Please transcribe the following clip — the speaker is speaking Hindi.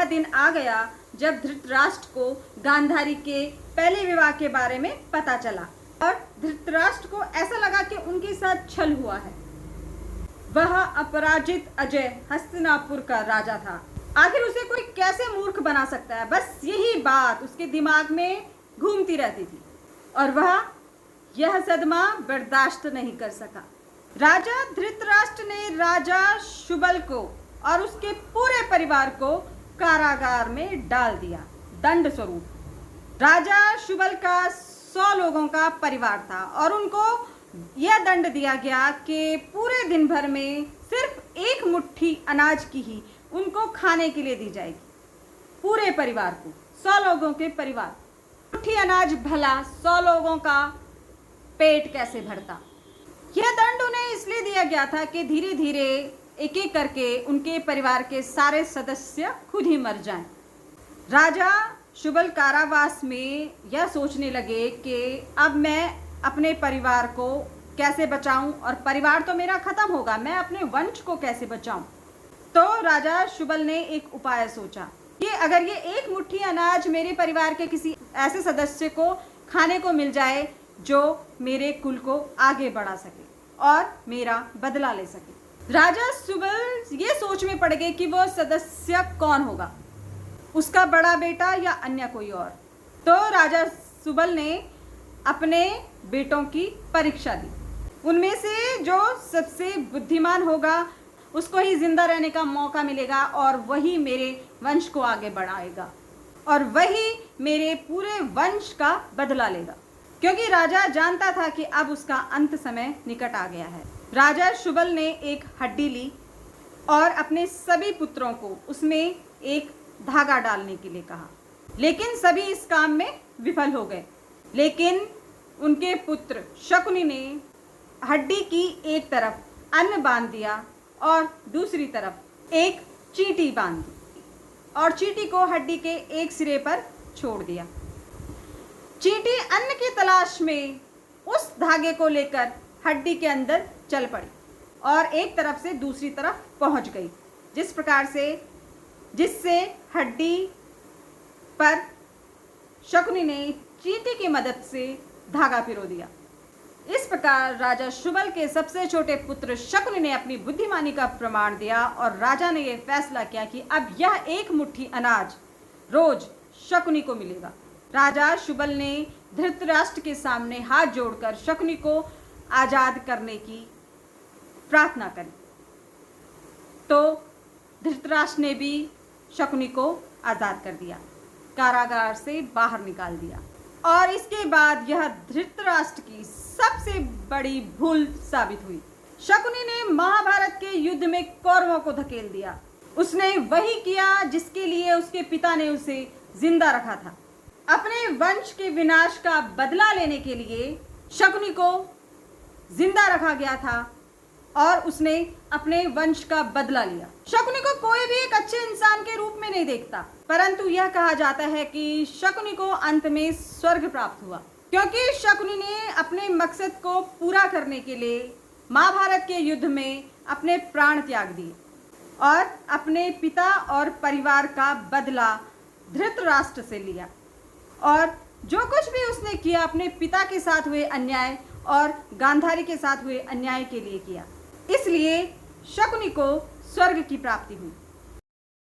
दिन आ गया जब धृतराष्ट्र को गांधारी के पहले विवाह के बारे में पता चला और धृतराष्ट्र को ऐसा लगा कि उनके साथ छल हुआ है। वह अपराजित अजय हस्तिनापुर का राजा था। आखिर उसे कोई कैसे मूर्ख बना सकता है, बस यही बात उसके दिमाग में घूमती रहती थी और वह यह सदमा बर्दाश्त नहीं कर सका। राजा धृतराष्ट्र ने राजा शुबल को और उसके पूरे परिवार को कारागार में डाल दिया। दंड स्वरूप राजा शुबल का 100 लोगों का परिवार था और उनको यह दंड दिया गया कि पूरे दिन भर में सिर्फ एक मुट्ठी अनाज की ही उनको खाने के लिए दी जाएगी। पूरे परिवार को, 100 लोगों के परिवार, मुट्ठी अनाज भला 100 लोगों का पेट कैसे भरता। यह दंड उन्हें इसलिए दिया गया था कि धीरे धीरे एक एक करके उनके परिवार के सारे सदस्य खुद ही मर जाएं। राजा शुबल कारावास में यह सोचने लगे कि अब मैं अपने परिवार को कैसे बचाऊं और परिवार तो मेरा खत्म होगा, मैं अपने वंश को कैसे बचाऊं। तो राजा शुबल ने एक उपाय सोचा कि अगर ये एक मुट्ठी अनाज मेरे परिवार के किसी ऐसे सदस्य को खाने को मिल जाए जो मेरे कुल को आगे बढ़ा सके और मेरा बदला ले सके। राजा शुबल ये सोच में पड़ गए कि वो सदस्य कौन होगा, उसका बड़ा बेटा या अन्य कोई और। तो राजा शुबल ने अपने बेटों की परीक्षा दी। उनमें से जो सबसे बुद्धिमान होगा उसको ही जिंदा रहने का मौका मिलेगा और वही मेरे वंश को आगे बढ़ाएगा और वही मेरे पूरे वंश का बदला लेगा, क्योंकि राजा जानता था कि अब उसका अंत समय निकट आ गया है। राजा शुबल ने एक हड्डी ली और अपने सभी पुत्रों को उसमें एक धागा डालने के लिए कहा, लेकिन सभी इस काम में विफल हो गए। लेकिन उनके पुत्र शकुनि ने हड्डी की एक तरफ अन्न बांध दिया और दूसरी तरफ एक चींटी बांध दी और चींटी को हड्डी के एक सिरे पर छोड़ दिया। चींटी अन्न की तलाश में उस धागे को लेकर हड्डी के अंदर चल पड़ी और एक तरफ से दूसरी तरफ पहुंच गई, जिससे हड्डी पर शकुनि ने चींटी की मदद से धागा पिरो दिया। इस प्रकार राजा शुबल के सबसे छोटे पुत्र शकुनि ने अपनी बुद्धिमानी का प्रमाण दिया और राजा ने यह फैसला किया कि अब यह एक मुट्ठी अनाज रोज शकुनि को मिलेगा। राजा शुबल ने धृतराष्ट्र के सामने हाथ जोड़कर शकुनि को आजाद करने की प्रार्थना करी। तो धृतराष्ट्र ने भी शकुनि को आजाद कर दिया, कारागार से बाहर निकाल दिया। और इसके बाद यह धृतराष्ट्र की सबसे बड़ी भूल साबित हुई। शकुनि ने महाभारत के युद्ध में कौरवों को धकेल दिया। उसने वही किया जिसके लिए उसके पिता ने उसे जिंदा रखा था। अपने वंश के विनाश का बदला लेने के लिए शकुनि को जिंदा रखा गया था और उसने अपने वंश का बदला लिया। शकुनि को कोई भी एक अच्छे इंसान के रूप में नहीं देखता, परंतु यह कहा जाता है कि शकुनि को अंत में स्वर्ग प्राप्त हुआ, क्योंकि शकुनि ने अपने मकसद को पूरा करने के लिए महाभारत के युद्ध में अपने प्राण त्याग दिए और अपने पिता और परिवार का बदला धृतराष्ट्र से लिया और जो कुछ भी उसने किया अपने पिता के साथ हुए अन्याय और गांधारी के साथ हुए अन्याय के लिए किया। इसलिए शकुनि को स्वर्ग की प्राप्ति हुई।